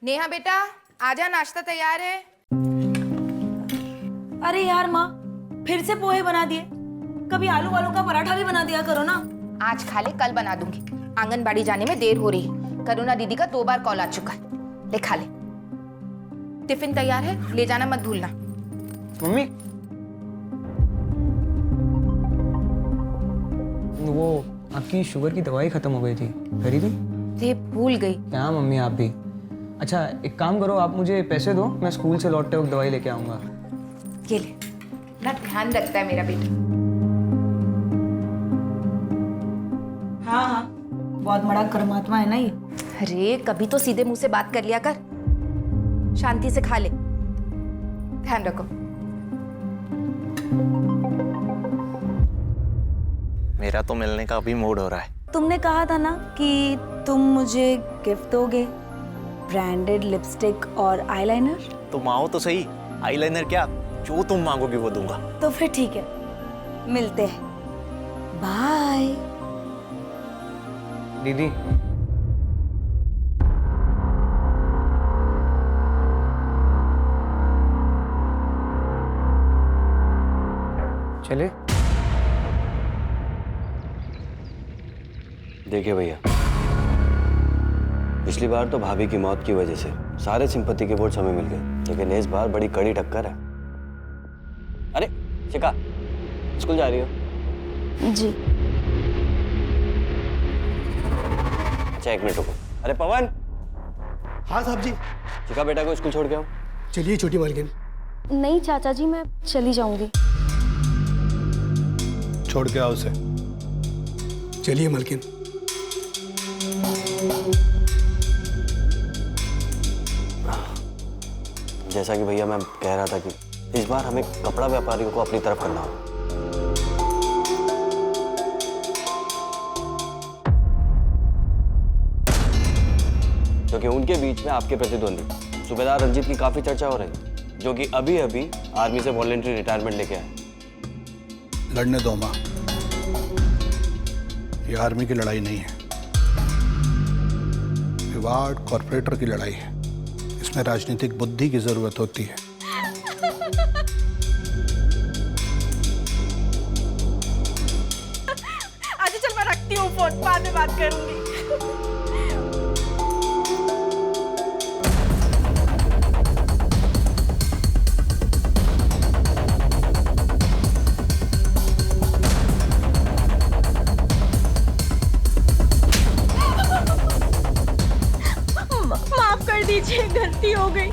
नेहा बेटा आजा, नाश्ता तैयार है। अरे यार माँ, फिर से पोहे बना दिए। कभी आलू वालू का पराठा भी बना दिया करो ना। आज खा ले, कल बना दूंगी। आंगनबाड़ी जाने में देर हो रही है। करुणा दीदी का 2 बार कॉल आ चुका है। ले खा ले। टिफिन तैयार है, ले जाना मत भूलना। मम्मी, वो आपकी शुगर की दवाई खत्म हो गई थी, खरीदी? रे भूल गई। क्या मम्मी आप भी। अच्छा एक काम करो, आप मुझे पैसे दो, मैं स्कूल से लौटते वक्त दवाई लेके आऊँगा। ये ले, ना ध्यान रखता है मेरा बेटा। हाँ हाँ, बहुत बड़ा कर्मात्मा है ना ये। अरे कभी तो सीधे मुंह से बात कर लिया कर। शांति से खा ले, ध्यान रखो। मेरा तो मिलने का अभी मूड हो रहा है। तुमने कहा था ना कि तुम मुझे गिफ्ट दोगे, ब्रांडेड लिपस्टिक और आईलाइनर। तुम आओ तो सही, आईलाइनर क्या, जो तुम मांगोगी वो दूंगा। तो फिर ठीक है, मिलते हैं। बाय। दीदी चले। देखिए भैया, पिछली बार तो भाभी की मौत की वजह से सारे सिंपत्ति के वोट्स हमें मिल गए, लेकिन इस बार बड़ी कड़ी टक्कर है। अरे शिखा, स्कूल जा रही हो? जी। अच्छा 1 मिनट रुको। अरे पवन। हाँ साहब जी। शिखा बेटा को स्कूल छोड़ के आओ। चलिए छोटी मालकिन। नहीं चाचा जी, मैं चली जाऊंगी। छोड़ के आओ उसे। चलिए मालकिन। जैसा कि भैया मैं कह रहा था कि इस बार हमें कपड़ा व्यापारियों को अपनी तरफ करना होगा। क्योंकि उनके बीच में आपके प्रतिद्वंदी सूबेदार रंजीत की काफी चर्चा हो रही है, जो कि अभी अभी आर्मी से वॉलंटरी रिटायरमेंट लेके आए। लड़ने दो माँ, ये आर्मी की लड़ाई नहीं है, ये वार्ड कॉर्पोरेटर की लड़ाई है। इसमें राजनीतिक बुद्धि की जरूरत होती है। अच्छा चल, मैं रखती हूँ फोन, बाद में बात करूंगी। माफ कर दीजिए, गलती हो गई।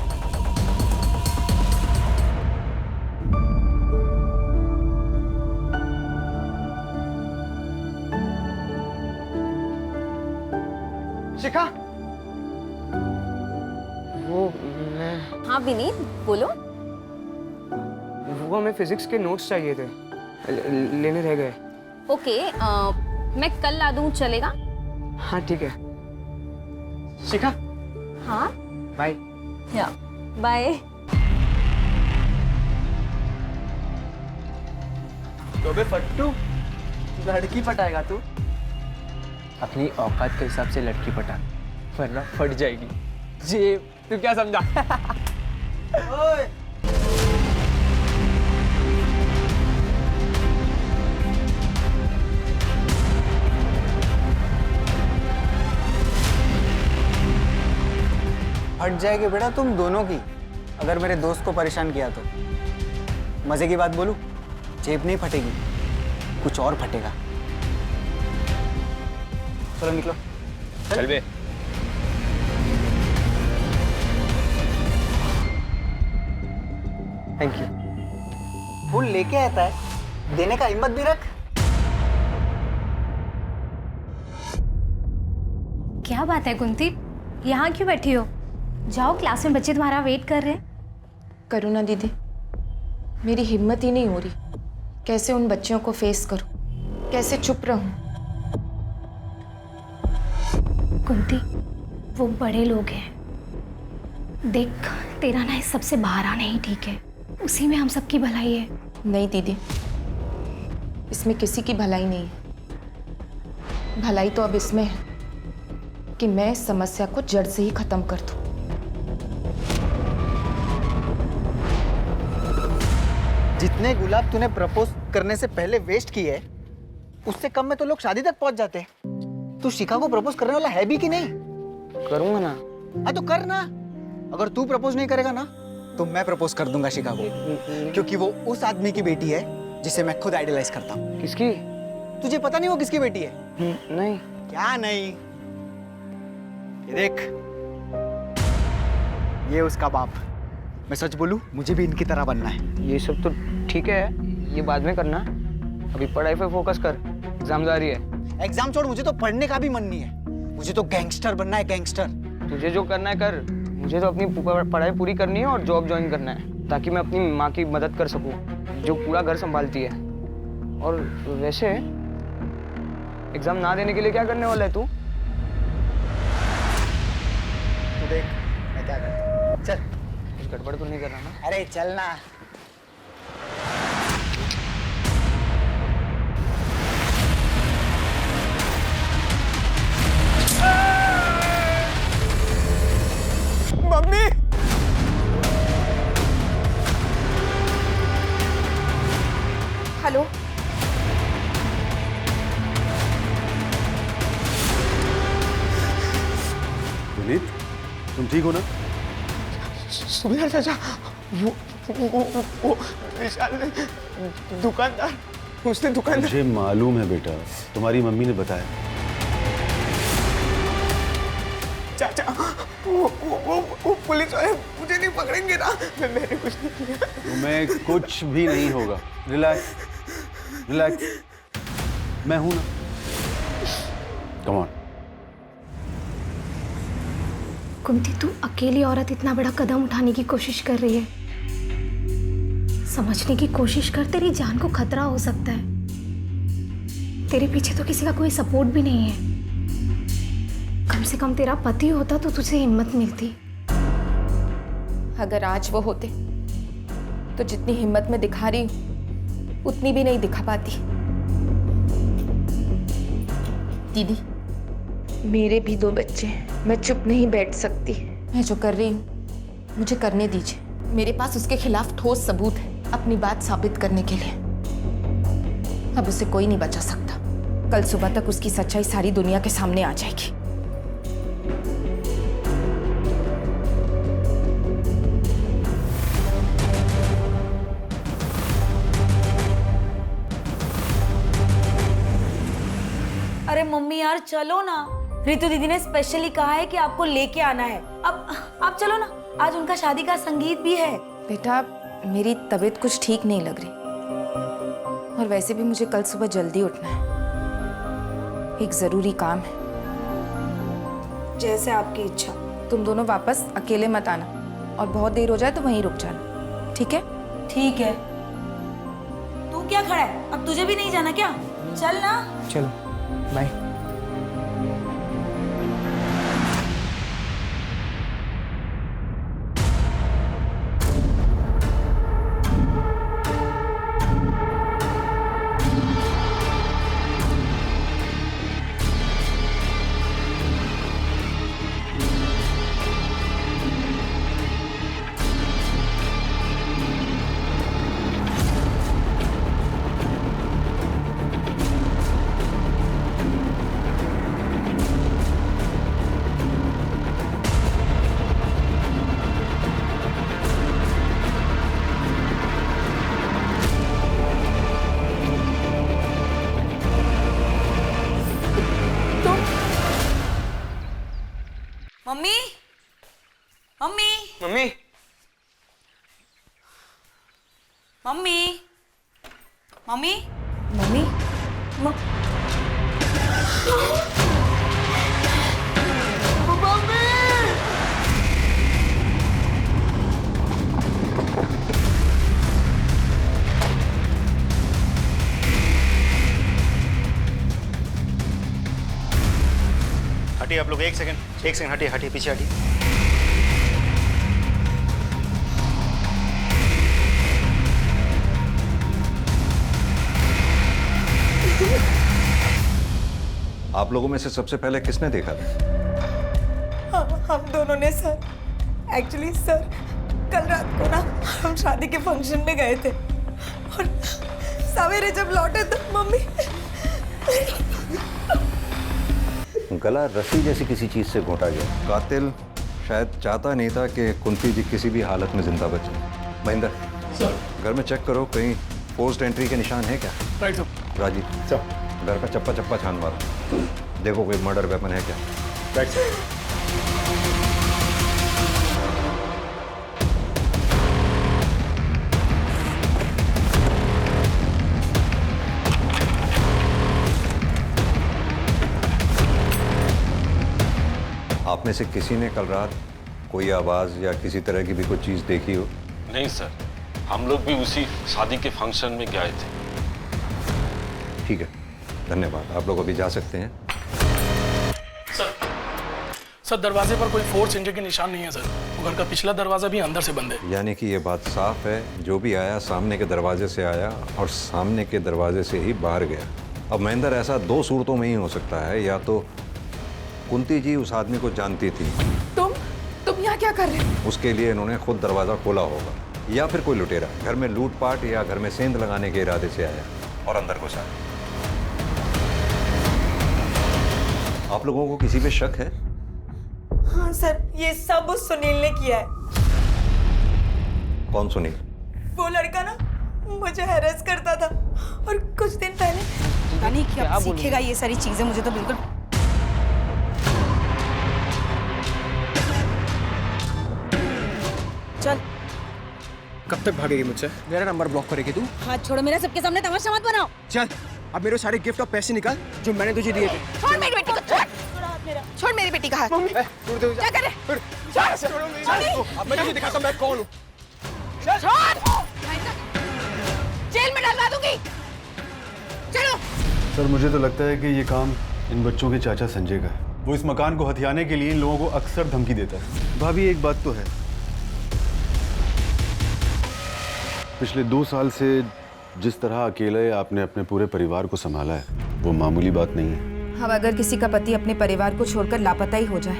शिखा, वो मैं हाँ विनीत, बोलो। वो हमें फिजिक्स के नोट्स चाहिए थे, लेने रह गए। ओके, मैं कल ला दूँ, चलेगा? हाँ ठीक है। शिखा हाँ बाय। या बाय। तो बे फट्टू, लड़की पटाएगा तू? अपनी औकात के हिसाब से लड़की पटा, वरना फट जाएगी जेब। तू क्या समझा? ओए हट जाएगी बेटा तुम दोनों की, अगर मेरे दोस्त को परेशान किया तो। मजे की बात बोलूं, जेब नहीं फटेगी, कुछ और फटेगा। चलो निकलो। चल बे। Thank you. फूल लेके आता है, देने का हिम्मत भी रख। क्या बात है कुंती, यहाँ क्यों बैठी हो? जाओ, क्लास में बच्चे तुम्हारा वेट कर रहे हैं। करुणा दीदी, मेरी हिम्मत ही नहीं हो रही। कैसे उन बच्चों को फेस करूं, कैसे चुप रहूं? कुंती, वो बड़े लोग हैं। देख, तेरा ना इस सबसे बाहर आना ही ठीक है, उसी में हम सबकी भलाई है। नहीं दीदी, इसमें किसी की भलाई नहीं है। भलाई तो अब इसमें है कि मैं इस समस्या को जड़ से ही खत्म कर दूं। जितने गुलाब तूने प्रपोज करने से पहले वेस्ट किए उससे कम में तो लोग शादी तक पहुंच जाते। तू शिखा को प्रपोज करने वाला है भी कि नहीं? करूंगा ना। हाँ तो कर ना। अगर तू प्रपोज नहीं करेगा ना तो मैं प्रपोज कर दूंगा शिखा को, क्योंकि वो उस आदमी की बेटी है जिसे मैं खुद आइडलाइज करता हूँ। किसकी? तुझे पता नहीं वो किसकी बेटी है? नहीं। क्या नहीं? ये देख, ये उसका बाप। मैं सच बोलूं, मुझे भी इनकी तरह बनना है। ये सब तो ठीक है, ये बाद में करना। अभी पढ़ाई पे फोकस कर, एग्जाम जारी है। एग्जाम छोड़, मुझे तो पढ़ने का भी मन नहीं है। मुझे तो गैंगस्टर बनना है, गैंगस्टर। तुझे जो करना है कर, मुझे तो अपनी पढ़ाई पूरी करनी है और जॉब ज्वाइन करना है, ताकि मैं अपनी माँ की मदद कर सकूं, जो पूरा घर संभालती है। और वैसे एग्जाम ना देने के लिए क्या करने वाला है तू? तू देख मैं क्या करता हूँ। चल। कुछ गड़बड़ तो नहीं कर रहा ना? अरे चल ना। मम्मी! हेलो, विनीत, तुम ठीक हो ना? सुबह चाचा, वो विशाल ने दुकानदार, उसने दुकानदार। मुझे मालूम है बेटा, तुम्हारी मम्मी ने बताया। चाचा, वो पुलिस वाले मुझे नहीं पकड़ेंगे ना? मैंने कुछ नहीं किया। तुम्हें कुछ भी नहीं होगा। Relax, relax. मैं हूं ना। Come on. कुंती, तू अकेली औरत इतना बड़ा कदम उठाने की कोशिश कर रही है। समझने की कोशिश कर, तेरी जान को खतरा हो सकता है। तेरे पीछे तो किसी का कोई सपोर्ट भी नहीं है। कम से कम तेरा पति होता तो तुझे हिम्मत मिलती। अगर आज वो होते तो जितनी हिम्मत मैं दिखा रही हूं उतनी भी नहीं दिखा पाती। दीदी, मेरे भी 2 बच्चे हैं, मैं चुप नहीं बैठ सकती। मैं जो कर रही हूँ मुझे करने दीजिए। मेरे पास उसके खिलाफ ठोस सबूत है अपनी बात साबित करने के लिए। अब उसे कोई नहीं बचा सकता। कल सुबह तक उसकी सच्चाई सारी दुनिया के सामने आ जाएगी। अरे मम्मी यार चलो ना, रितु दीदी ने स्पेशली कहा है कि आपको लेके आना है। अब आप चलो ना, आज उनका शादी का संगीत भी है। बेटा, मेरी तबीयत कुछ ठीक नहीं लग रही और वैसे भी मुझे कल सुबह जल्दी उठना है। एक जरूरी काम है। जैसे आपकी इच्छा। तुम दोनों वापस अकेले मत आना और बहुत देर हो जाए तो वहीं रुक जाना, ठीक है? ठीक है। तू क्या खड़ा है? अब तुझे भी नहीं जाना क्या? चल ना। चलो, bye. Mummy, mummy, mummy, mummy, mummy, mummy, हटिए आप लोग, एक सेकंड हटिए हटिए, पीछे हटिए। आप लोगों में से सबसे पहले किसने देखा था? हम दोनों ने सर। एक्चुअली सर, कल रात को ना हम शादी के फंक्शन में गए थे। और सवेरे जब लौटे तो मम्मी गला रस्सी जैसी किसी चीज से घोटा गया। कातिल शायद चाहता नहीं था कि कुंती जी किसी भी हालत में जिंदा बचे। महेंद्र सर, घर में चेक करो कहीं फोर्स्ड एंट्री के निशान है क्या? Right sir. राजीव सर, घर का चप्पा चप्पा छान मारो, देखो कोई मर्डर वेपन है क्या? Right sir. आप में से किसी ने कल रात कोई आवाज या किसी तरह की भी कोई चीज देखी हो? नहीं सर, हम लोग भी उसी शादी के फंक्शन में गए थे। ठीक है, धन्यवाद। आप लोग अभी जा सकते हैं। सर दरवाजे पर कोई फोर्स एंट्री के निशान नहीं है सर। वो घर का पिछला दरवाजा भी अंदर से बंद है। यानी कि ये बात साफ है, जो भी आया सामने के दरवाजे से आया और सामने के दरवाजे से ही बाहर गया। अब महेंद्र, ऐसा दो सूरतों में ही हो सकता है, या तो कुंती जी उस आदमी को जानती थी, तुम यहाँ क्या कर रहे हो? उसके लिए इन्होंने खुद दरवाजा खोला होगा, या फिर कोई लुटेरा घर में लूटपाट या घर में सेंध लगाने के इरादे से आया और अंदर घुसा। आप लोगों को किसी पे शक है? हाँ सर, ये सब उस सुनील ने किया है। कौन सुनील? वो लड़का ना मुझे हैरेस करता था और कुछ दिन पहले पता नहीं क्या सीखेगा ये सारी चीजें, मुझे तो बिल्कुल। चल। कब तक भागेगी मुझसे? मेरा नंबर ब्लॉक करेगी तू? हाथ छोड़ो मेरा, सबके सामने तमाशा मत बनाओ। चल, अब मेरे सारे गिफ्ट और पैसे निकाल जो मैंने तुझे दिए थे। छोड़ मेरी बेटी को, छोड़ मेरी बेटी का हाथ। क्या कर रहे? अब मैं तुझे दिखाता हूं मैं कौन हूँ। जेल में डलवा दूंगी। चलो। सर, मुझे तो लगता है कि ये काम इन बच्चों के चाचा संजय का है। वो इस मकान को हथियाने के लिए इन लोगों को अक्सर धमकी देता है। भाभी, एक बात तो है, पिछले 2 साल से जिस तरह अकेले आपने अपने पूरे परिवार को संभाला है, वो मामूली बात नहीं है। अब अगर किसी का पति अपने परिवार को छोड़कर लापता ही हो जाए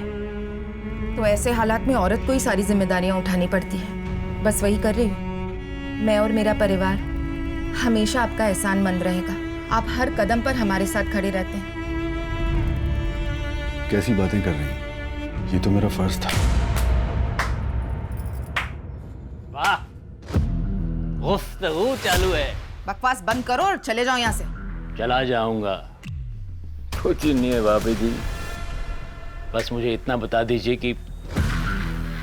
तो ऐसे हालात में औरत को ही सारी जिम्मेदारियां उठानी पड़ती है। बस वही कर रही हूँ। मैं और मेरा परिवार हमेशा आपका एहसानमंद रहेगा। आप हर कदम पर हमारे साथ खड़े रहते हैं। कैसी बातें कर रही हैं? ये तो मेरा फर्ज था। वाह, गुफ्तगू चालू है। बकवास बंद करो और चले जाओ यहाँ से। चला जाऊंगा। कुछ नहीं है भाभी जी। बस मुझे इतना बता दीजिए कि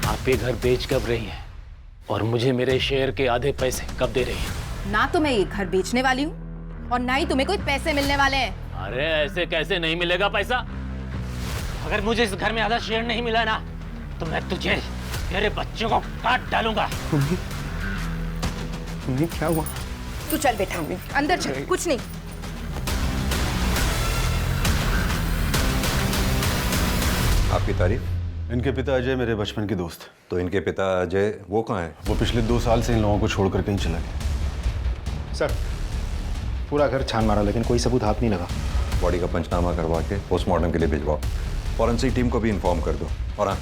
आप ये घर बेच कब रही हैं और मुझे मेरे शेयर के आधे पैसे कब दे रही हैं? ना तो मैं ये घर बेचने वाली हूँ और ना ही तुम्हें कोई पैसे मिलने वाले हैं। अरे ऐसे कैसे नहीं मिलेगा पैसा? अगर मुझे इस घर में आधा शेयर नहीं मिला ना तो मैं तुझे, तेरे बच्चों को काट डालूंगा। क्या हुआ? तू चल बेटा, अंदर चल। कुछ नहीं। आपकी तारीफ? इनके पिता अजय मेरे बचपन के दोस्त। तो इनके पिता अजय वो कहाँ है? वो पिछले 2 साल से इन लोगों को छोड़कर कहीं चला गया। सर पूरा घर छान मारा लेकिन कोई सबूत हाथ नहीं लगा। बॉडी का पंचनामा करवा के पोस्टमार्टम के लिए भिजवाओ। फॉरेंसिक टीम को भी इन्फॉर्म कर दो। और हाँ,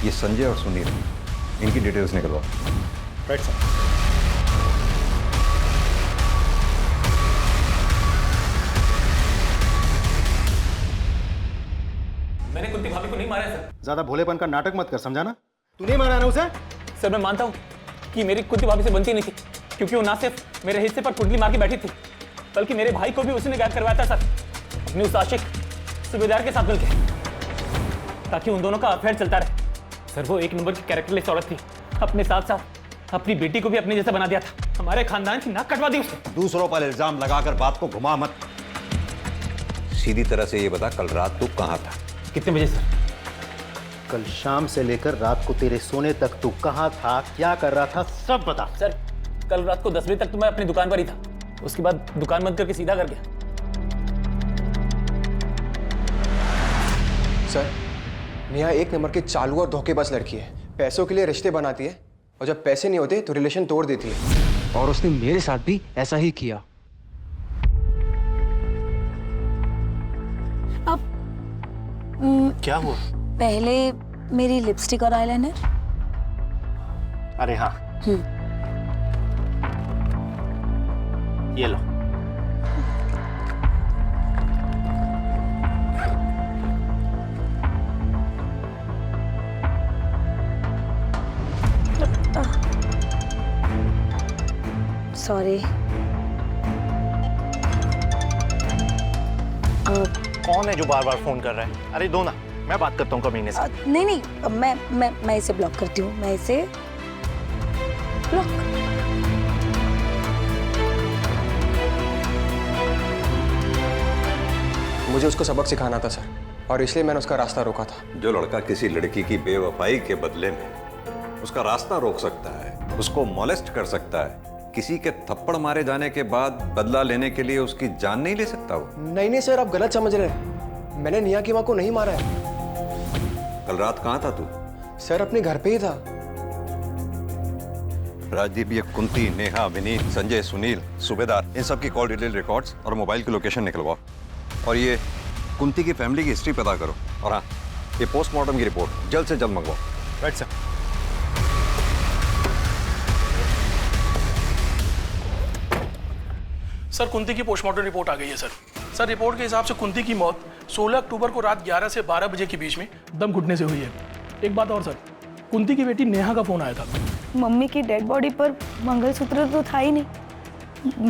ये संजय और सुनील, इनकी डिटेल्स निकलवाओ। Right sir. मैंने कुंती भाभी को नहीं मारा है सर। ज्यादा भोलेपन का नाटक मत कर, समझा ना? तू नहीं मारा ना उसे? सर मैं मानता हूँ कि मेरी कुंती भाभी से बनती नहीं थी, क्योंकि वो ना सिर्फ मेरे हिस्से पर कुंडली मार के बैठी थी, बल्कि मेरे भाई को भी उसने गायब करवाया था सर, अपने उस आशिक सूबेदार के साथ मिलकर, ताकि उन दोनों का अफेयर चलता रहे। सर वो एक नंबर की कैरेक्टरलेस औरत थी, अपने साथ साथ अपनी बेटी को भी अपने जैसा बना दिया था। हमारे खानदान की नाक कटवा दी उसने। दूसरों पर इल्जाम लगाकर बात को घुमा मत। सीधी तरह से ये बता, कल रात तू कहाँ था? कितने बजे सर? कल शाम से लेकर रात को तेरे सोने तक तू कहाँ था, क्या कर रहा था, सब बता। सर कल रात को 10 बजे तक तो मैं अपनी दुकान पर ही था, उसके बाद दुकान बंद करके सीधा घर गया। सर नेहा 1 नंबर की चालू और धोखेबाज लड़की है। पैसों के लिए रिश्ते बनाती है और जब पैसे नहीं होते तो रिलेशन तोड़ देती है। और उसने मेरे साथ भी ऐसा ही किया। अब क्या हुआ? पहले मेरी लिपस्टिक और आईलाइनर। अरे हाँ, ये लो। सॉरी। कौन है जो बार बार फोन कर रहा है? अरे दो ना, मैं बात करता हूँ कमीने से। नहीं नहीं, मैं इसे ब्लॉक करती हूँ। मैं इसे ब्लॉक। मुझे उसको सबक सिखाना था सर, और इसलिए मैंने उसका रास्ता रोका था। जो लड़का किसी लड़की की बेवफाई के बदले में उसका रास्ता रोक सकता है, उसको मोलेस्ट कर सकता है, किसी के थप्पड़ मारे जाने के बाद बदला लेने के लिए उसकी जान नहीं ले सकता वो? नहीं सर, आप गलत समझ रहे हैं। मैंने नेहा की माँ को नहीं मारा है। कल रात कहाँ था तू? सर अपने घर पे ही था। राजदीप, ये कुंती, नेहा, विनीत, संजय, सुनील, सूबेदार, इन सब की कॉल डिटेल रिकॉर्ड्स और मोबाइल की लोकेशन निकलवाओ। और ये कुंती की फैमिली की हिस्ट्री पता करो। और हाँ, ये पोस्टमार्टम की रिपोर्ट जल्द से जल्द मंगवाओ। Right sir. सर कुंती की पोस्टमार्टम रिपोर्ट आ गई है सर। रिपोर्ट के हिसाब से कुंती की मौत 16 अक्टूबर को रात 11 से 12 बजे के बीच में दम घुटने से हुई है। एक बात और सर, कुंती की बेटी नेहा का फोन आया था। मम्मी की डेड बॉडी पर मंगलसूत्र तो था ही नहीं,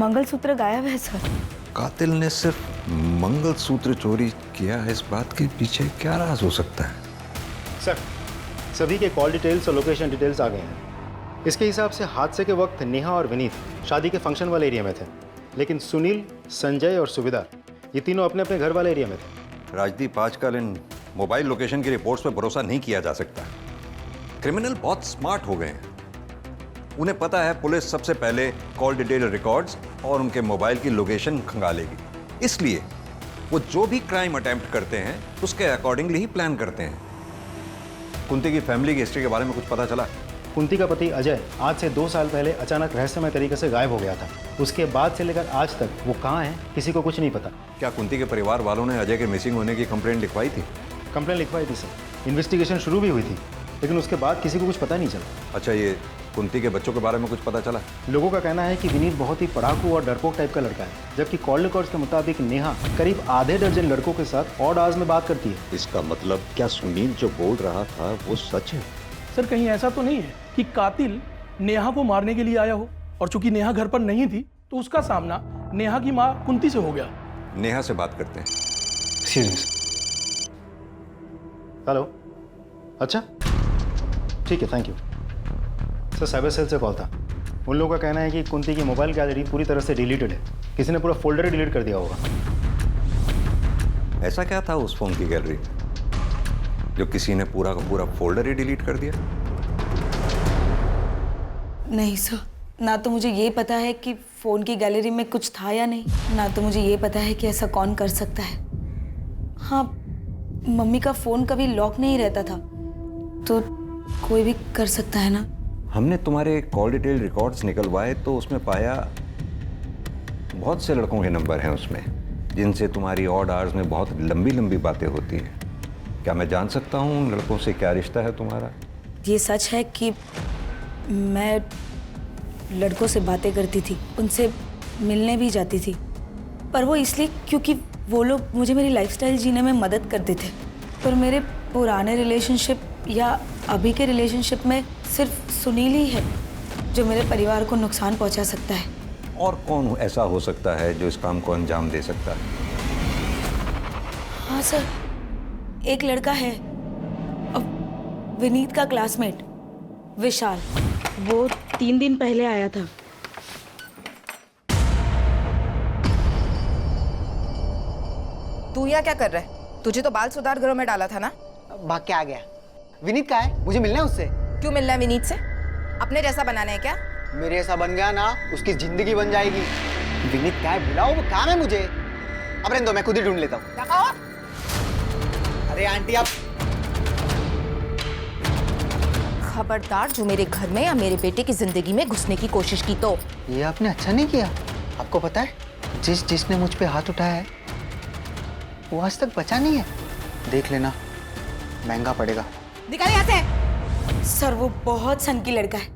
मंगलसूत्र गायब है सर। कातिल ने सिर्फ मंगलसूत्र चोरी किया है, इस बात के पीछे क्या राज हो सकता है? सर, सभी के कॉल डिटेल्स और लोकेशन डिटेल्स आ गए हैं। इसके हिसाब से हादसे के वक्त नेहा और विनीत शादी के फंक्शन वाले एरिया में थे, लेकिन सुनील, संजय और सूबेदार ये तीनों अपने अपने घर वाले एरिया में थे। राजदीप, आजकल इन मोबाइल लोकेशन की रिपोर्ट्स पर भरोसा नहीं किया जा सकता। क्रिमिनल बहुत स्मार्ट हो गए हैं। उन्हें पता है पुलिस सबसे पहले कॉल डिटेल रिकॉर्ड्स और उनके मोबाइल की लोकेशन खंगालेगी, इसलिए वो जो भी क्राइम अटेम्प्ट करते हैं उसके अकॉर्डिंगली ही प्लान करते हैं। कुंती की फैमिली की हिस्ट्री के बारे में कुछ पता चला? कुंती का पति अजय आज से 2 साल पहले अचानक रहस्यमय तरीके से गायब हो गया था। उसके बाद से लेकर आज तक वो कहाँ है किसी को कुछ नहीं पता। क्या कुंती के परिवार वालों ने अजय के मिसिंग होने की कंप्लेंट लिखवाई थी? कंप्लेंट लिखवाई थी सर, इन्वेस्टिगेशन शुरू भी हुई थी, लेकिन उसके बाद किसी को कुछ पता नहीं चला। अच्छा, ये कुंती के बच्चों के बारे में कुछ पता चला? लोगों का कहना है कि विनीत बहुत ही पढ़ाकू और डरपोक टाइप का लड़का है, जबकि कॉल रिकॉर्ड्स के मुताबिक नेहा करीब आधे दर्जन लड़कों के साथ ऑड आवर्स में बात करती है। इसका मतलब क्या सुनील जो बोल रहा था वो सच है? सर कहीं ऐसा तो नहीं है कि कातिल नेहा को मारने के लिए आया हो, और चूंकि नेहा घर पर नहीं थी तो उसका सामना नेहा की माँ कुंती से हो गया। नेहा से बात करते हैं। हेलो, अच्छा ठीक है, thank you sir. Cyber cell से कॉल था। उन लोगों का कहना है कि कुंती की मोबाइल गैलरी पूरी तरह से डिलीटेड है, किसी ने पूरा फोल्डर ही डिलीट कर दिया होगा। ऐसा क्या था उस फोन की गैलरी जो किसी ने पूरा का पूरा फोल्डर ही डिलीट कर दिया? नहीं सर, ना तो मुझे ये पता है कि फ़ोन की गैलरी में कुछ था या नहीं, ना तो मुझे ये पता है कि ऐसा कौन कर सकता है। हाँ, मम्मी का फ़ोन कभी लॉक नहीं रहता था, तो कोई भी कर सकता है ना। हमने तुम्हारे कॉल डिटेल रिकॉर्ड्स निकलवाए तो उसमें पाया बहुत से लड़कों के नंबर हैं उसमें, जिनसे तुम्हारी ऑड आवर्स में बहुत लंबी लंबी बातें होती हैं। क्या मैं जान सकता हूँ उन लड़कों से क्या रिश्ता है तुम्हारा? ये सच है कि मैं लड़कों से बातें करती थी, उनसे मिलने भी जाती थी, पर वो इसलिए क्योंकि वो लोग मुझे मेरी लाइफस्टाइल जीने में मदद करते थे। पर मेरे पुराने रिलेशनशिप या अभी के रिलेशनशिप में सिर्फ सुनील ही है जो मेरे परिवार को नुकसान पहुंचा सकता है। और कौन ऐसा हो सकता है जो इस काम को अंजाम दे सकता है? हाँ सर, एक लड़का है, विनीत का क्लासमेट विशाल। वो 3 दिन पहले आया था। तू यहाँ क्या कर रहा है? तुझे तो बाल सुधार गृह में डाला था ना? भाग के आ गया। विनीत कहाँ है? मुझे मिलना है उससे। क्यों मिलना है विनीत से? अपने जैसा बनाना है क्या? मेरे ऐसा बन गया ना, उसकी जिंदगी बन जाएगी। विनीत कहाँ है? बुलाओ, वो काम है मुझे। अब रहने दो, मैं खुद ही ढूंढ लेता हूँ। अरे आंटी आप खबरदार जो मेरे घर में या मेरे बेटे की जिंदगी में घुसने की कोशिश की तो। ये आपने अच्छा नहीं किया। आपको पता है जिसने मुझ पे हाथ उठाया है वो आज तक बचा नहीं है। देख लेना, महंगा पड़ेगा। निकाल यहाँ से। सर वो बहुत सन की लड़का है,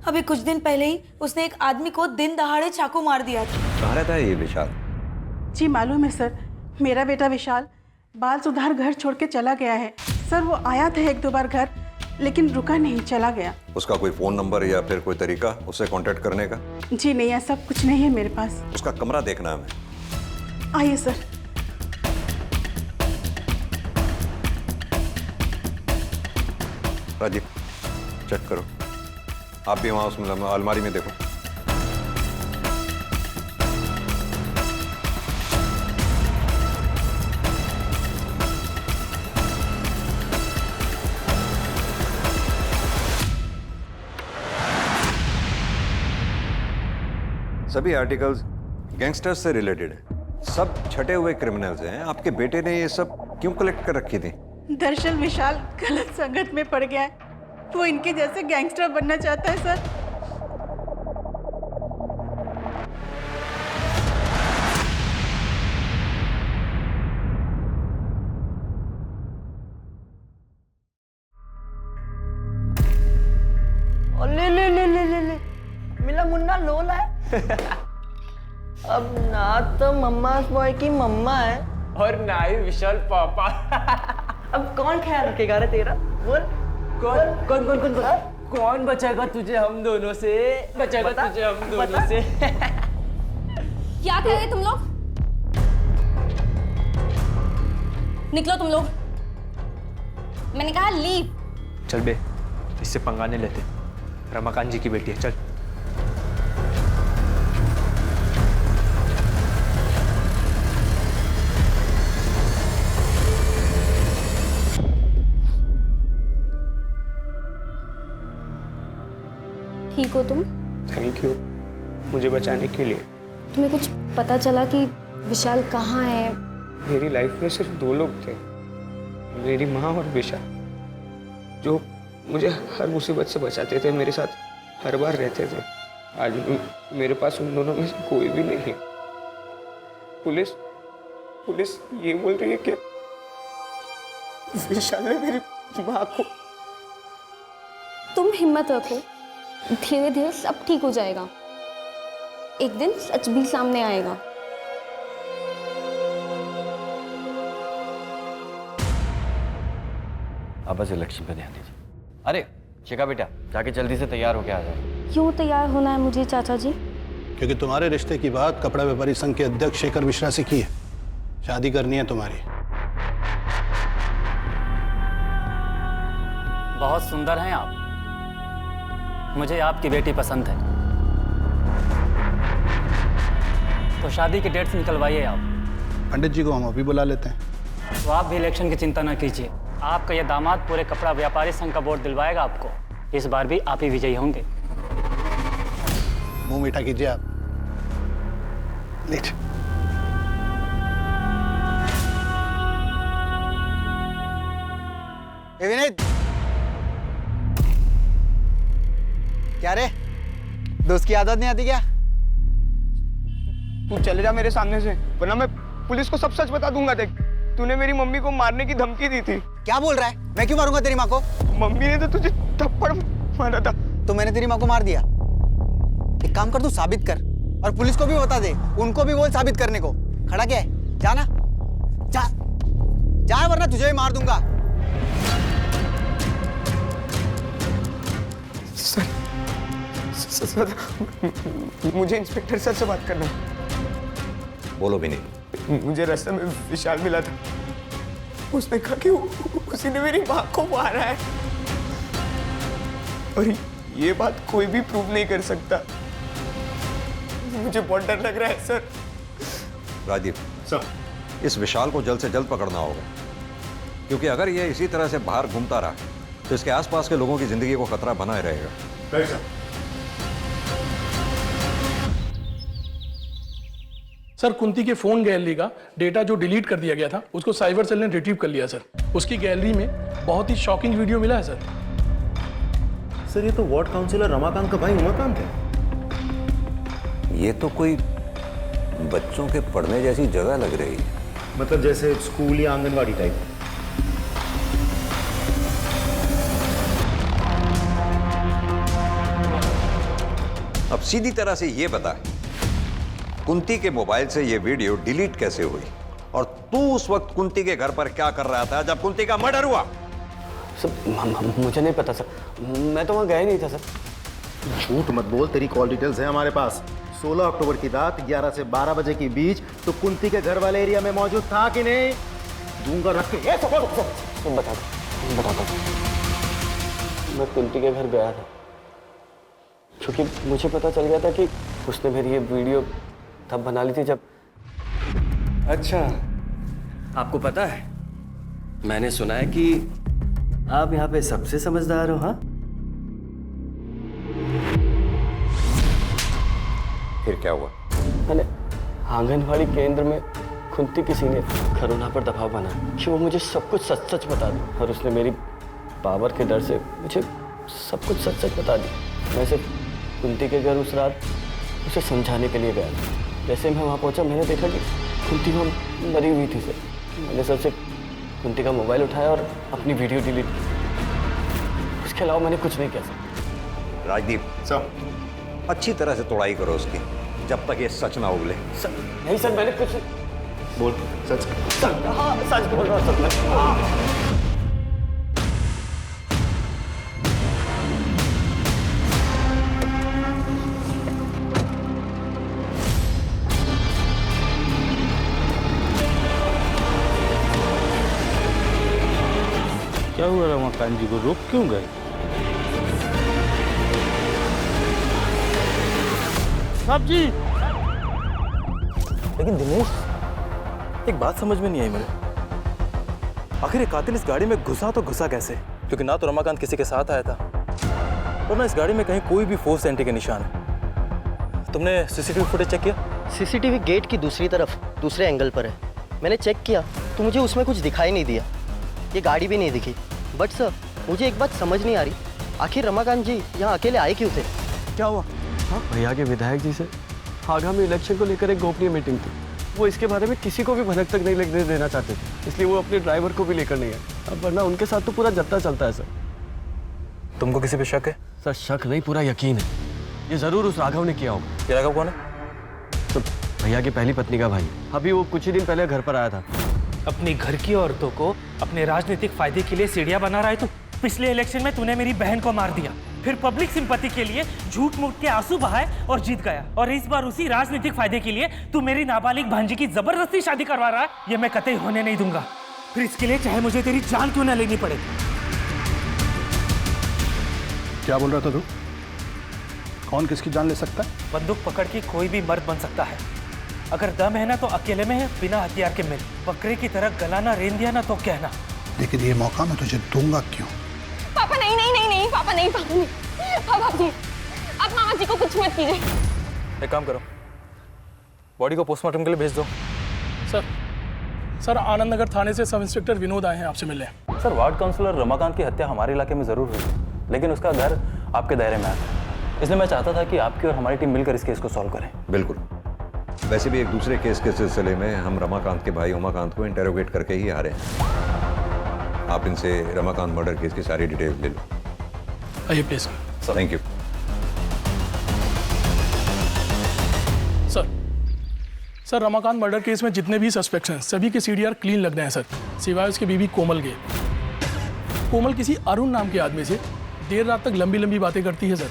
अभी कुछ दिन पहले ही उसने एक आदमी को दिन दहाड़े चाकू मार दिया था। कहाँ रहता है ये विशाल? जी मालूम है सर, मेरा बेटा विशाल बाल सुधार घर छोड़ के चला गया है सर। वो आया था 1-2 बार घर, लेकिन रुका नहीं, चला गया। उसका कोई फोन नंबर या फिर कोई तरीका उससे कांटेक्ट करने का? जी नहीं, ऐसा कुछ नहीं है मेरे पास। उसका कमरा देखना है हमें। आइए सर। राजीव, चेक करो। आप भी वहां उसमें अलमारी में देखो। सभी आर्टिकल्स गैंगस्टर्स से रिलेटेड हैं। सब छटे हुए क्रिमिनल्स हैं। आपके बेटे ने ये सब क्यों कलेक्ट कर रखी थी? दरअसल विशाल गलत संगत में पड़ गया है। वो इनके जैसे गैंगस्टर बनना चाहता है सर। ले ले ले ले ले ले मिला मुन्ना लोला है। अब ना तो मम्मा बॉय की मम्मा है और ना ही विशाल पापा। अब कौन ख्याल रखेगा रे तेरा? बोल कौन कौन कौन कौन कौन बचाएगा तुझे हम दोनों से? बचाएगा तुझे हम दोनों से। क्या कह रहे तुम लोग? निकलो तुम लोग। मैंने कहा लीव। चल बे, इससे पंगा नहीं लेते। रमाकांत जी की बेटी है, चल। ठीक हो तुम? थैंक यू मुझे बचाने के लिए। तुम्हें कुछ पता चला कि विशाल कहाँ है? मेरी लाइफ में सिर्फ 2 लोग थे, मेरी माँ और विशाल, जो मुझे हर मुसीबत से बचाते थे, मेरे साथ हर बार रहते थे। आज मेरे पास उन दोनों में से कोई भी नहीं है। पुलिस ये बोल रही है कि विशाल ने मेरी माँ को। तुम हिम्मत रखो, धीरे धीरे सब ठीक हो जाएगा। एक दिन सच भी सामने आएगा। आप बस इलेक्शन पे ध्यान दीजिए। अरे शिखा बेटा, जाके जल्दी से तैयार होके आ जाओ। क्यों तैयार होना है मुझे चाचा जी? क्योंकि तुम्हारे रिश्ते की बात कपड़ा व्यापारी संघ के अध्यक्ष शेखर मिश्रा से की है। शादी करनी है तुम्हारी। बहुत सुंदर हैं आप। मुझे आपकी बेटी पसंद है, तो शादी की डेट्स निकलवाइए आप। पंडित जी को हम अभी बुला लेते हैं। तो आप भी इलेक्शन की चिंता न कीजिए। आपका यह दामाद पूरे कपड़ा व्यापारी संघ का वोट दिलवाएगा आपको। इस बार भी आप ही विजयी होंगे। मुंह मीठा कीजिए आप। लेट। विनीत, क्या रे, दोस्त की आदत नहीं आती क्या? तू चले जा मेरे सामने से, वरना मैं पुलिस को सब सच बता दूंगा। देख, तूने मेरी मम्मी को मारने की धमकी दी थी। क्या बोल रहा है? मैं क्यों मारूंगा तेरी माँ को? मम्मी ने तो तुझे थप्पड़ मारा था। तो मैंने तेरी माँ को मार दिया? एक काम कर, तू साबित कर और पुलिस को भी बता दे। उनको भी बोल साबित करने को। खड़ा क्या है? जा ना, जा वरना तुझे ही मार दूंगा। सर, मुझे इंस्पेक्टर सर से बात करना। बोलो भी नहीं। मुझे रास्ते में विशाल मिला था। उसने कहा कि उसी ने मेरी माँ को मारा है, और ये बात कोई भी प्रूव नहीं कर सकता। मुझे बहुत डर लग रहा है सर। राजीव सर, इस विशाल को जल्द से जल्द पकड़ना होगा, क्योंकि अगर ये इसी तरह से बाहर घूमता रहा तो इसके आसपास के लोगों की जिंदगी को खतरा बना ही रहेगा। सर, कुंती के फोन गैलरी का डेटा जो डिलीट कर दिया गया था, उसको साइबर सेल ने रिट्रीव कर लिया सर। उसकी गैलरी में बहुत ही शॉकिंग वीडियो मिला है सर। सर, ये तो वार्ड काउंसिलर रमाकांत का भाई उमाकांत है। ये तो कोई बच्चों के पढ़ने जैसी जगह लग रही है। मतलब जैसे स्कूल या आंगनवाड़ी टाइप। सीधी तरह से ये बता, कुंती के मोबाइल से ये वीडियो डिलीट कैसे हुई और तू उस वक्त कुंती के घर पर क्या कर रहा था जब कुंती का मर्डर हुआ? सर मुझे नहीं पता सर, मैं तो वहां गया ही नहीं था सर। झूठ मत बोल, तेरी कॉल डिटेल्स है हमारे पास। 16 अक्टूबर की रात 11 से 12 बजे के बीच तो कुंती के घर वाले एरिया में मौजूद था कि नहीं? दूंगा रख के। बता दो। मैं कुंती के घर गया था क्योंकि मुझे पता चल गया था कि उसने मेरी ये वीडियो तब बना ली थी जब। अच्छा, आपको पता है, मैंने सुना है कि आप यहाँ पे सबसे समझदार हो। हाँ, फिर क्या हुआ? मैंने आंगनवाड़ी केंद्र में कुंती की सीनियर करुणा पर दबाव बनाया कि वो मुझे सब कुछ सच सच बता दे, और उसने मेरी पावर के डर से मुझे सब कुछ सच सच बता दी। मैं सिर्फ कुंती के घर उस रात उसे समझाने के लिए गया। जैसे मैं वहाँ पहुँचा, मैंने देखा कि कुंती वहाँ मरी हुई थी सर। मैंने सर से कुंती का मोबाइल उठाया और अपनी वीडियो डिलीट की। उसके अलावा मैंने कुछ नहीं किया सर। राजदीप सर, अच्छी तरह से तोड़ाई करो उसकी जब तक ये सच ना उगले। नहीं सर, मैंने कुछ बोल सच। सच बोल रहा हूँ सर। क्या हुआ रमाकांत जी को, रुक क्यों गए? साहब जी। लेकिन दिनेश, एक बात समझ में नहीं आई मुझे, आखिर ये कातिल इस गाड़ी में घुसा तो घुसा कैसे? क्योंकि ना तो रमाकांत किसी के साथ आया था और ना इस गाड़ी में कहीं कोई भी फोर्स एंट्री के निशान है। तुमने सीसीटीवी फुटेज चेक किया? सीसीटीवी गेट की दूसरी तरफ दूसरे एंगल पर है। मैंने चेक किया तो मुझे उसमें कुछ दिखाई नहीं दिया, ये गाड़ी भी नहीं दिखी। बट सर, मुझे एक बात समझ नहीं आ रही, आखिर रमाकांत जी यहाँ अकेले आए क्यों थे? क्या हुआ? भैया के विधायक जी से आगामी इलेक्शन को लेकर एक गोपनीय मीटिंग थी। वो इसके बारे में किसी को भी भनक तक नहीं लगने देना चाहते थे, इसलिए वो अपने ड्राइवर को भी लेकर नहीं आए। अब वरना उनके साथ तो पूरा जत्था चलता है सर। तुमको किसी पे शक है? सर शक नहीं, पूरा यकीन है, ये जरूर उस राघव ने किया होगा। ये राघव कौन है? तो भैया की पहली पत्नी का भाई, अभी वो कुछ ही दिन पहले घर पर आया था। अपनी घर की औरतों को अपने राजनीतिक फायदे के लिए सीढ़ियां बना रहा है तू। पिछले इलेक्शन में तूने मेरी बहन को मार दिया, फिर पब्लिक सिंपैथी के लिए झूठ मूठ के आंसू बहाए और जीत गया, और इस बार उसी राजनीतिक फायदे के लिए तू मेरी नाबालिग भांजी की जबरदस्ती शादी करवा रहा है। ये मैं कतई होने नहीं दूंगा, फिर इसके लिए चाहे मुझे तेरी जान क्यों न लेनी पड़े। क्या बोल रहा था तू? कौन किसकी जान ले सकता है? बंदूक पकड़ के कोई भी मर्द बन सकता है, अगर दम है ना तो अकेले में है, बिना हथियार के मिल। बकरे की तरह गलाना रेन दिया ना तो कहना। लेकिन ये मौका मैं तुझे दूंगा क्यों? पापा नहीं नहीं नहीं नहीं, पापा नहीं, पापा नहीं, पापा जी, आप मामा जी को कुछ मत कीजिए। एक काम करो, बॉडी को पोस्टमार्टम के लिए भेज दो। सर आनंद नगर थाने से सब इंस्पेक्टर विनोद आए हैं आपसे मिलने। सर, वार्ड काउंसलर रमाकांत की हत्या हमारे इलाके में जरूर हुई, लेकिन उसका घर आपके दायरे में आता है, इसलिए मैं चाहता था कि आपकी और हमारी टीम मिलकर इस केस को सॉल्व करें। बिल्कुल। वैसे भी एक दूसरे केस के सिलसिले में हम रमाकांत के भाई उमाकांत को इंटेरोगेट करके ही आ रहे हैं। आप इनसे रमाकांत मर्डर केस की सारी डिटेल ले लो। आइए please. Thank you sir, Ramakant murder case में जितने भी सस्पेक्ट्स हैं सभी के सीडीआर क्लीन लग रहे हैं सर, सिवाय उसकी बीवी कोमल के। कोमल किसी अरुण नाम के आदमी से देर रात तक लंबी लंबी बातें करती है सर।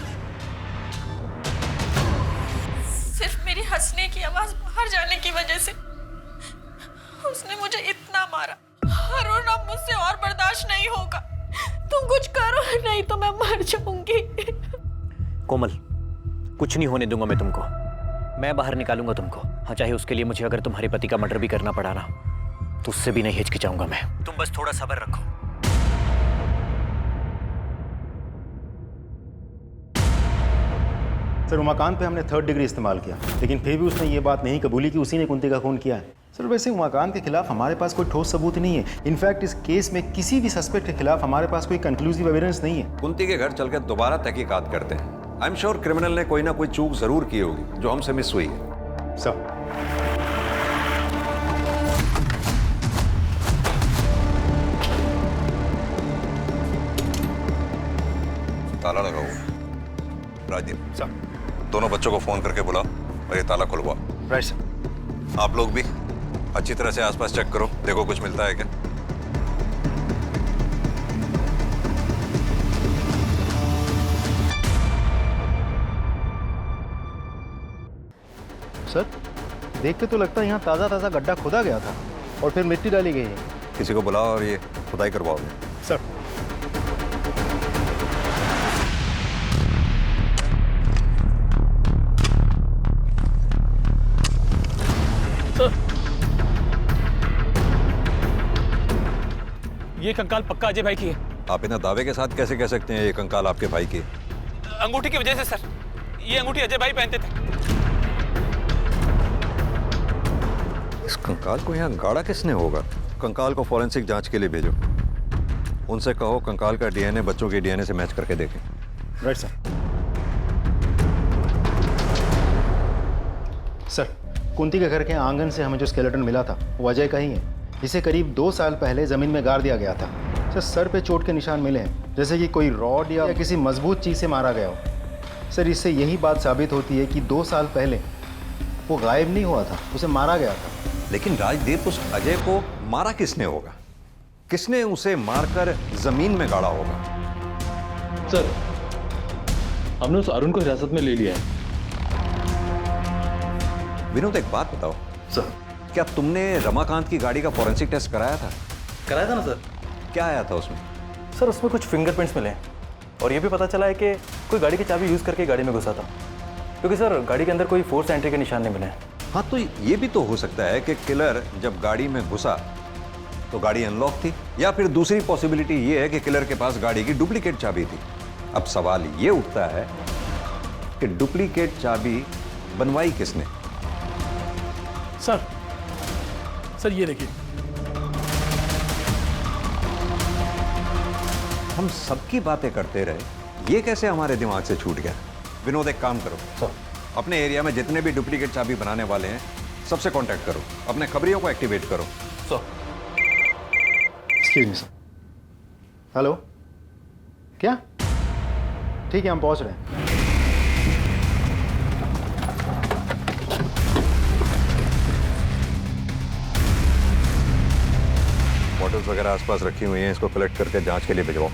सिर्फ मेरी हंसने की आवाज बाहर जाने की वजह से उसने मुझे इतना मारा। अरुण, अब मुझसे और बर्दाश्त नहीं होगा, तुम कुछ करो नहीं तो मैं मर जाऊंगी। कोमल, कुछ नहीं होने दूंगा मैं तुमको, मैं बाहर निकालूंगा तुमको। हाँ, चाहे उसके लिए मुझे अगर तुम्हारे पति का मर्डर भी करना पड़ा ना, तो उससे भी नहीं हिचकिचाऊंगा मैं। तुम बस थोड़ा सब्र रखो। सर, उमाकांत पे हमने 3rd डिग्री इस्तेमाल किया, लेकिन फिर भी उसने ये बात नहीं कबूली कि उसी ने कुंती का खून किया है। सर, वैसे उमाकांत के खिलाफ हमारे पास कोई ठोस सबूत नहीं है। इनफैक्ट इस केस में किसी भी सस्पेक्ट के खिलाफ हमारे पास कोई कंक्लूसिव एविडेंस नहीं है। कुंती के घर चलकर दोबारा तहकीकात करते हैं। आई एम श्योर क्रिमिनल ने कोई ना कोई चूक जरूर की होगी जो हमसे मिस हुई है। सर, ताला लगाओ। राजीव, दोनों बच्चों को फोन करके बुलाओ और ये ताला खुलवाओ। Right sir. आप लोग भी अच्छी तरह से आसपास चेक करो, देखो कुछ मिलता है क्या। सर, देख के तो लगता है यहाँ ताज़ा ताज़ा गड्ढा खोदा गया था और फिर मिट्टी डाली गई है। किसी को बुलाओ और ये खुदाई करवाओगे। सर। ये कंकाल पक्का अजय भाई की है। आप इतना दावे के साथ कैसे कह सकते हैं ये कंकाल आपके भाई की? अंगूठी की वजह से सर। ये अंगूठी अजय भाई पहनते थे। इस कंकाल को यहाँ गाड़ा किसने होगा? कंकाल को फॉरेंसिक जांच के लिए भेजो। उनसे कहो कंकाल का डीएनए बच्चों के डीएनए से मैच करके देखें। Right sir. सर, कुंती के घर के आंगन से हमें जो स्केलेटन मिला था वो अजय का ही है। इसे करीब 2 साल पहले जमीन में गाड़ दिया गया था। सर पे चोट के निशान मिले हैं, जैसे कि कोई रॉड या किसी मजबूत चीज से मारा गया हो। सर, इससे यही बात साबित होती है कि 2 साल पहले वो गायब नहीं हुआ था, उसे मारा गया था। लेकिन राजदीप, उस अजय को मारा किसने होगा? किसने उसे मारकर जमीन में गाड़ा होगा? सर, हमने उस अरुण को हिरासत में ले लिया है। विनोद, एक बात बताओ सर, क्या तुमने रमाकांत की गाड़ी का फॉरेंसिक टेस्ट कराया था? कराया था ना सर। क्या आया था उसमें? सर, उसमें कुछ फिंगरप्रिंट्स मिले हैं और ये भी पता चला है कि कोई गाड़ी की चाबी यूज़ करके गाड़ी में घुसा था, क्योंकि सर गाड़ी के अंदर कोई फोर्स एंट्री के निशान नहीं मिले हैं। हाँ, तो ये भी तो हो सकता है कि किलर जब गाड़ी में घुसा तो गाड़ी अनलॉक थी, या फिर दूसरी पॉसिबिलिटी ये है कि किलर के पास गाड़ी की डुप्लीकेट चाबी थी। अब सवाल ये उठता है कि डुप्लीकेट चाबी बनवाई किसने? सर ये देखिए, हम सबकी बातें करते रहे, ये कैसे हमारे दिमाग से छूट गया? विनोद, एक काम करो सर, अपने एरिया में जितने भी डुप्लीकेट चाबी बनाने वाले हैं सबसे कांटेक्ट करो, अपने खबरियों को एक्टिवेट करो। Sir, excuse me sir. Hello, क्या? ठीक है, हम पहुंच रहे हैं। बॉटल्स वगैरह आसपास रखी हुई हैं, इसको कलेक्ट करके जांच के लिए भिजवाओ।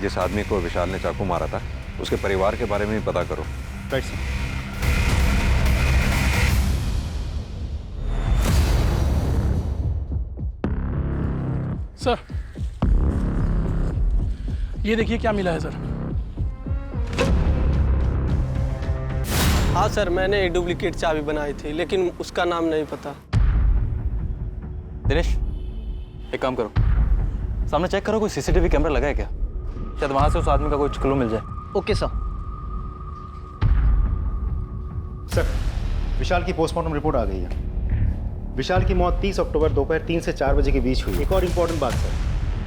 जिस आदमी को विशाल ने चाकू मारा था उसके परिवार के बारे में भी पता करो। Right sir. सर, ये देखिए क्या मिला है सर। हाँ सर, मैंने एक डुप्लीकेट चाबी बनाई थी, लेकिन उसका नाम नहीं पता। दिनेश, एक काम करो, सामने चेक करो कोई सीसीटीवी कैमरा लगा है क्या? शायद वहां से उस आदमी का कुछ क्लू मिल जाए। Okay sir. सर, विशाल की पोस्टमार्टम रिपोर्ट आ गई है। विशाल की मौत 30 अक्टूबर दोपहर 3 से 4 बजे के बीच हुई। एक और इम्पोर्टेंट बात सर,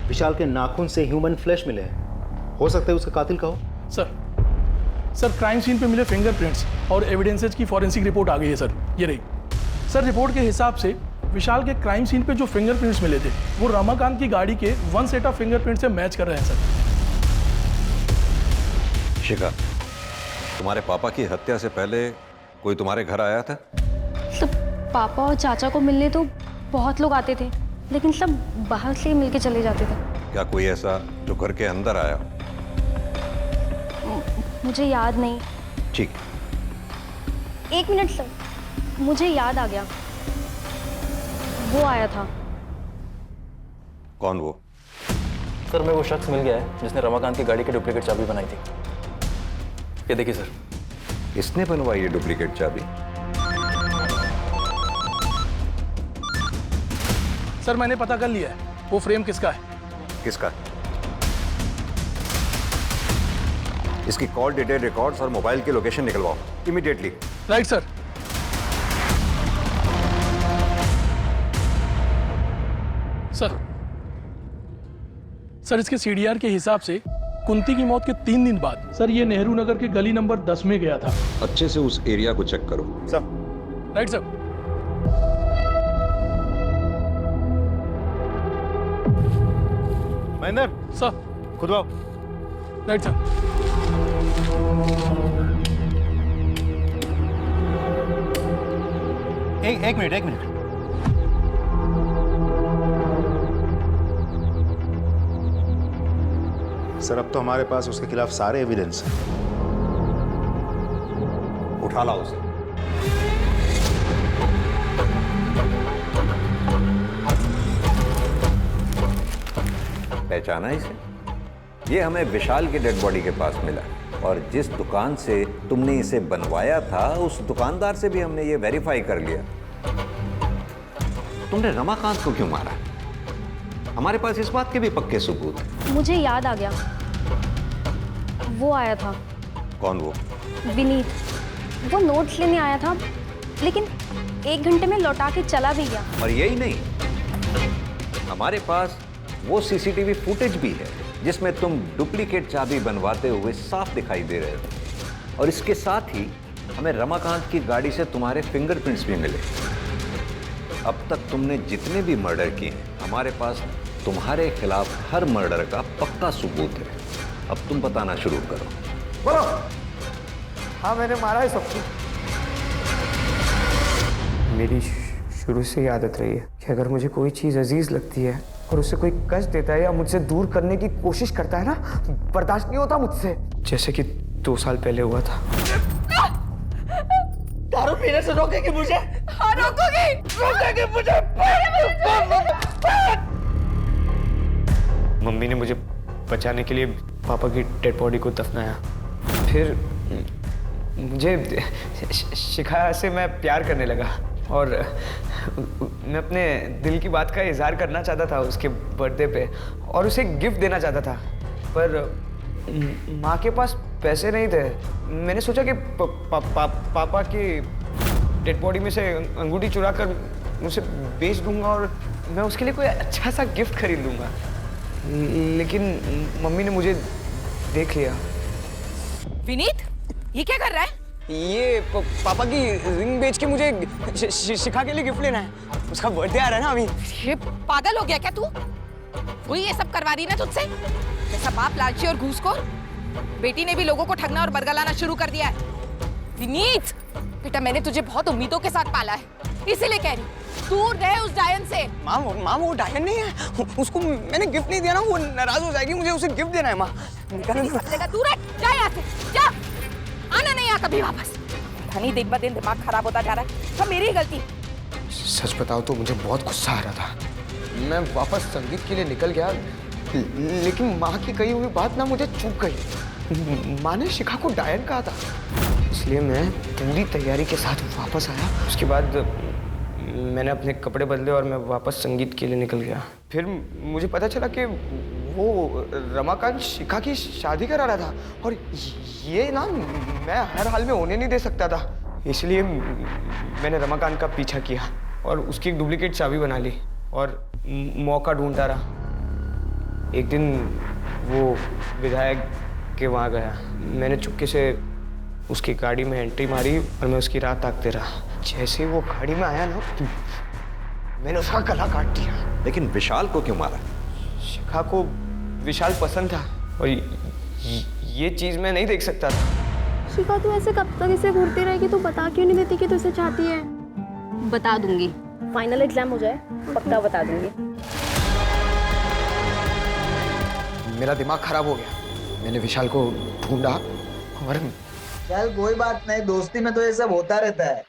विशाल के नाखून से ह्यूमन फ्लैश मिले हैं। हो सकता है उसका कातिल का हो। सर क्राइम सीन पे मिले फिंगरप्रिंट्स और एविडेंसेज की फॉरेंसिक रिपोर्ट आ गई है सर। ये रही सर। रिपोर्ट के हिसाब से विशाल के क्राइम सीन पे जो फिंगरप्रिंट्स मिले थे वो रमाकांत की गाड़ी के 1 सेट ऑफ फिंगरप्रिंट से मैच कर रहे हैं सर। शिखा, तुम्हारे पापा की हत्या से पहले कोई तुम्हारे घर आया था? सब पापा और चाचा को मिलने तो बहुत लोग आते थे, लेकिन सब बाहर से ही मिलके चले जाते थे। क्या कोई ऐसा जो घर के अंदर आया? मुझे याद नहीं। ठीक। 1 मिनट सर, मुझे याद आ गया, वो आया था। कौन वो? सर, मैं वो शख्स मिल गया है जिसने रमाकांत की गाड़ी की डुप्लीकेट चाबी बनाई थी। ये देखिए सर। इसने बनवाई ये डुप्लीकेट चाबी? सर, मैंने पता कर लिया है वो फ्रेम किसका है। किसका? इसकी कॉल डिटेल रिकॉर्ड्स और मोबाइल की लोकेशन निकलवाओ इमीडिएटली। Right sir. सर इसके सीडीआर के हिसाब से कुंती की मौत के 3 दिन बाद सर ये नेहरू नगर के गली नंबर 10 में गया था। अच्छे से उस एरिया को चेक करो। Sir. Right sir. Mahendra sir, खुदवाओ। Right sir. एक मिनट। सर अब तो हमारे पास उसके खिलाफ सारे एविडेंस हैं। उठा लाओ उसे। पहचाना इसे? ये हमें विशाल की डेड बॉडी के पास मिला और जिस दुकान से तुमने इसे बनवाया था उस दुकानदार से भी हमने ये वेरीफाई कर लिया। तुमने रमाकांत को क्यों मारा? हमारे पास इस बात के भी पक्के सबूत हैं। मुझे याद आ गया, वो आया था। कौन वो? विनीत। वो नोट्स लेने आया था, लेकिन 1 घंटे में लौटा के चला भी गया। और यही नहीं, हमारे पास वो सीसीटीवी फुटेज भी है जिसमें तुम डुप्लीकेट चाबी बनवाते हुए साफ दिखाई दे रहे हो। और इसके साथ ही हमें रमाकांत की गाड़ी से तुम्हारे फिंगरप्रिंट्स भी मिले। अब तक तुमने जितने भी मर्डर किए हैं, हमारे पास तुम्हारे खिलाफ हर मर्डर का पक्का सबूत है। अब तुम बताना शुरू करो। बोलो। हाँ, मैंने मारा है सबको। मेरी शुरू से ही आदत रही है कि अगर मुझे कोई चीज़ अजीज लगती है और उसे कोई कष्ट देता है या मुझसे दूर करने की कोशिश करता है ना, बर्दाश्त नहीं होता मुझसे। जैसे कि 2 साल पहले हुआ था। दारू पीने से रोकेगी मुझे? हाँ, रोकोगी मुझे। मम्मी ने मुझे बचाने के लिए पापा की डेड बॉडी को दफनाया। फिर मुझे शिखा से मैं प्यार करने लगा और मैं अपने दिल की बात का इजहार करना चाहता था उसके बर्थडे पे और उसे गिफ्ट देना चाहता था, पर माँ के पास पैसे नहीं थे। मैंने सोचा कि पापा की डेड बॉडी में से अंगूठी चुरा कर उसे बेच दूंगा और मैं उसके लिए कोई अच्छा सा गिफ्ट खरीद लूंगा, लेकिन मम्मी ने मुझे देख लिया। विनीत, ये क्या कर रहा है? ये पापा की रिंग बेच के मुझे शिखा के लिए गिफ्ट लेना है। उसका बर्थडे आ रहा है ना अभी। ये पागल हो गया क्या तू? वही ये सब करवा रही ना तुझसे? जैसा बाप लालची और घूसखोर, बेटी ने भी लोगों को ठगना और बरगलाना शुरू कर दिया है। विनीत, बेटा मैंने तुझे बहुत उम्मीदों के साथ पाला है, इसीलिए कह रही दूर रहे उस डायन से। माँ वो डायन नहीं है, उसको मैंने गिफ्ट नहीं दिया ना, वो नाराज हो जाएगी। मुझे उसे गिफ्ट देना है माँ। दूर है, जा यहाँ से, जा। आना नहीं यहाँ कभी वापस। धनी दिन ब दिन दिमाग खराब होता जा रहा है, सब मेरी गलती। सच बताओ तो मुझे बहुत गुस्सा आ रहा था। मैं वापस संगीत के लिए निकल गया, लेकिन माँ की कही हुई बात ना मुझे चूक गई। माँ ने शिखा को डायन कहा था, इसलिए मैं पूरी तैयारी के साथ वापस आया। उसके बाद मैंने अपने कपड़े बदले और मैं वापस संगीत के लिए निकल गया। फिर मुझे पता चला कि वो रमाकांत शिखा की शादी करा रहा था और ये ना मैं हर हाल में होने नहीं दे सकता था। इसलिए मैंने रमाकांत का पीछा किया और उसकी एक डुप्लीकेट चाबी बना ली और मौका ढूंढता रहा। एक दिन वो विधायक के वहाँ गया। मैंने चुपके से उसकी गाड़ी में एंट्री मारी और मैं उसकी राह ताकते रहा। जैसे वो गाड़ी में आया ना, मैंने उसका गला काट दिया। लेकिन विशाल को क्यों मारा? शिखा को विशाल पसंद था और ये चीज मैं नहीं देख सकता था। शिखा, तू ऐसे कब तक इसे घूरती रहेगी? तू बता क्यों नहीं देती कि तू इसे चाहती है? बता दूंगी, फाइनल एग्जाम हो जाए पक्का बता दूंगी। मेरा दिमाग खराब हो गया। मैंने विशाल को ढूंढा और चल कोई बात नहीं, दोस्ती में तो ये सब होता रहता है।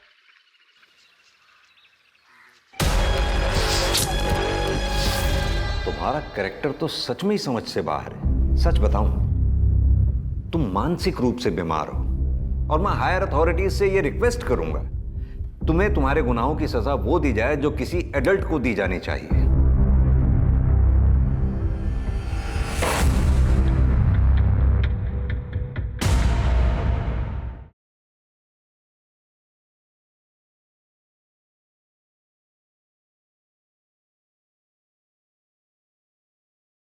तुम्हारा कैरेक्टर तो सच में ही समझ से बाहर है। सच बताऊं, तुम मानसिक रूप से बीमार हो और मैं हायर अथॉरिटीज से ये रिक्वेस्ट करूंगा, तुम्हें तुम्हारे गुनाहों की सजा वो दी जाए जो किसी एडल्ट को दी जानी चाहिए।